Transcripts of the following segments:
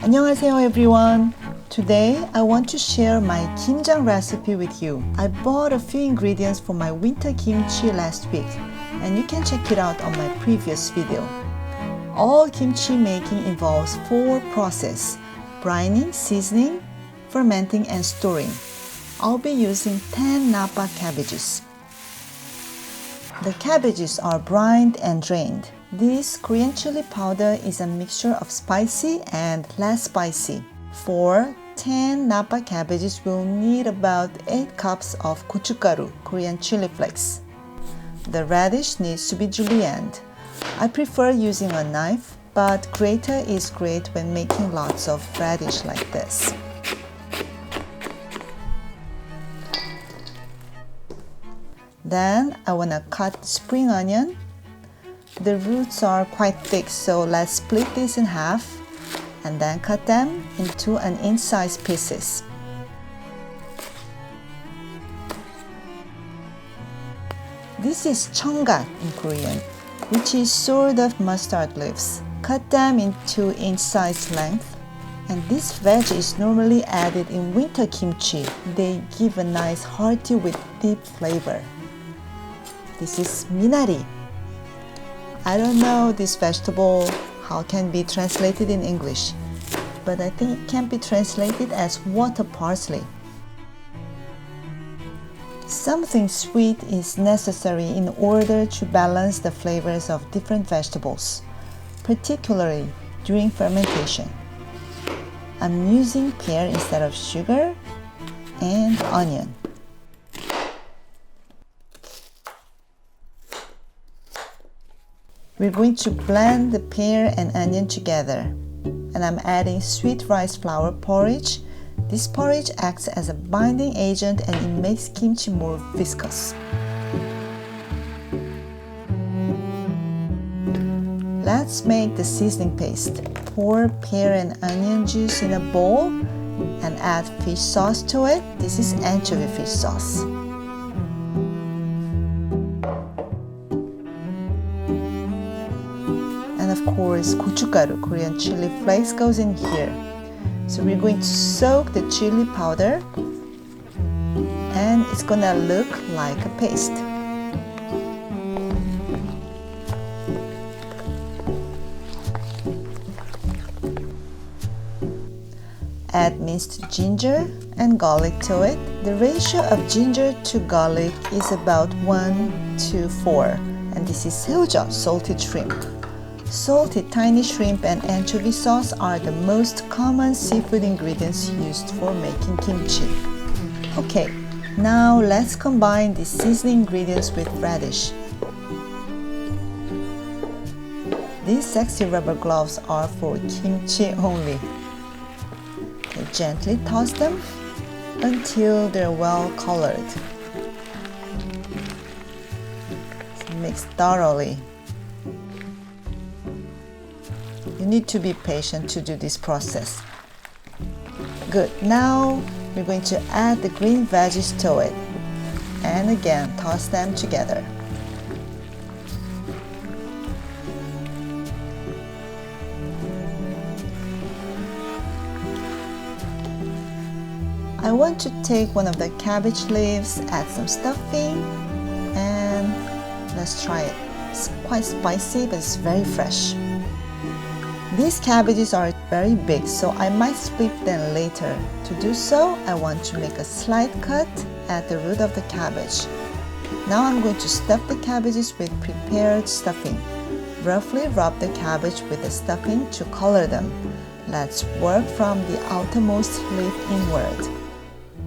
안녕하세요 everyone. Today I want to share my Kimjang recipe with you. I bought a few ingredients for my winter kimchi last week and you can check it out on my previous video. All kimchi making involves 4 processes: brining, seasoning, fermenting and storing. I'll be using 10 napa cabbages. The cabbages are brined and drained. This Korean chili powder is a mixture of spicy and less spicy. For 10 napa cabbages, we'll need about 8 cups of gochugaru, Korean chili flakes. The radish needs to be julienned. I prefer using a knife, but grater is great when making lots of radish like this. Then I want to cut spring onion. The roots are quite thick, so let's split this in half and then cut them into an inch-sized pieces. This is cheongat in Korean, which is sort of mustard leaves. Cut them into inch-sized length. And this veg is normally added in winter kimchi. They give a nice hearty with deep flavor. This is minari. I don't know this vegetable how can be translated in English, but I think it can be translated as water parsley. Something sweet is necessary in order to balance the flavors of different vegetables, particularly during fermentation. I'm using pear instead of sugar and onion. We're going to blend the pear and onion together. And I'm adding sweet rice flour porridge. This porridge acts as a binding agent and it makes kimchi more viscous. Let's make the seasoning paste. Pour pear and onion juice in a bowl and add fish sauce to it. This is anchovy fish sauce. And of course, gochugaru, Korean chili flakes, goes in here. So we're going to soak the chili powder and it's gonna look like a paste. Add minced ginger and garlic to it. The ratio of ginger to garlic is about 1:4, and this is seoja, salted shrimp. Salted tiny shrimp and anchovy sauce are the most common seafood ingredients used for making kimchi. Okay, now let's combine the seasoning ingredients with radish. These sexy rubber gloves are for kimchi only. Okay, gently toss them until they're well colored. Mix thoroughly. You need to be patient to do this process. Good. Now we're going to add the green veggies to it. And again, toss them together. I want to take one of the cabbage leaves, add some stuffing, and let's try it. It's quite spicy, but it's very fresh. These cabbages are very big, so I might split them later. To do so, I want to make a slight cut at the root of the cabbage. Now I'm going to stuff the cabbages with prepared stuffing. Roughly rub the cabbage with the stuffing to color them. Let's work from the outermost leaf inward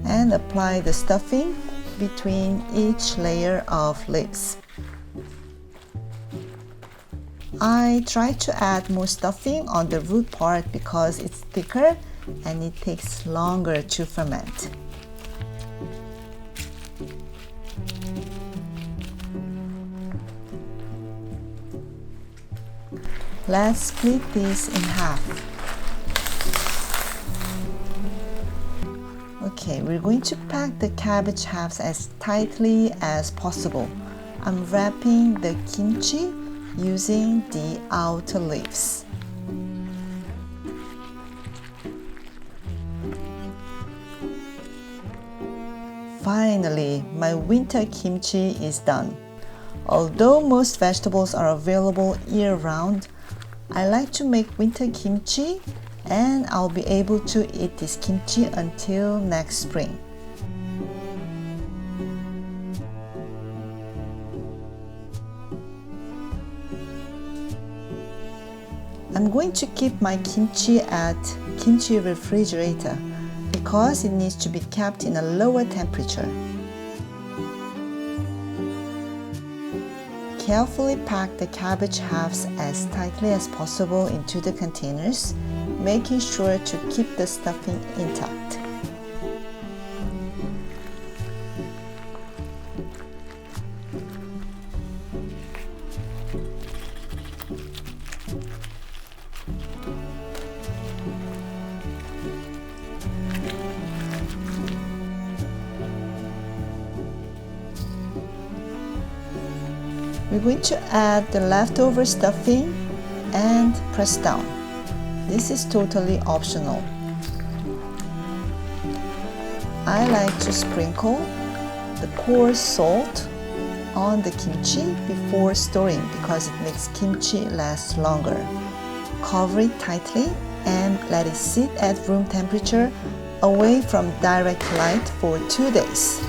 and apply the stuffing between each layer of leaves. I try to add more stuffing on the root part because it's thicker and it takes longer to ferment. Let's split this in half. Okay, we're going to pack the cabbage halves as tightly as possible. I'm wrapping the kimchi using the outer leaves. Finally, my winter kimchi is done. Although most vegetables are available year-round, I like to make winter kimchi and I'll be able to eat this kimchi until next spring. I'm going to keep my kimchi at kimchi refrigerator because it needs to be kept in a lower temperature. Carefully pack the cabbage halves as tightly as possible into the containers, making sure to keep the stuffing intact. We're going to add the leftover stuffing and press down. This is totally optional. I like to sprinkle the coarse salt on the kimchi before storing because it makes kimchi last longer. Cover it tightly and let it sit at room temperature away from direct light for 2 days.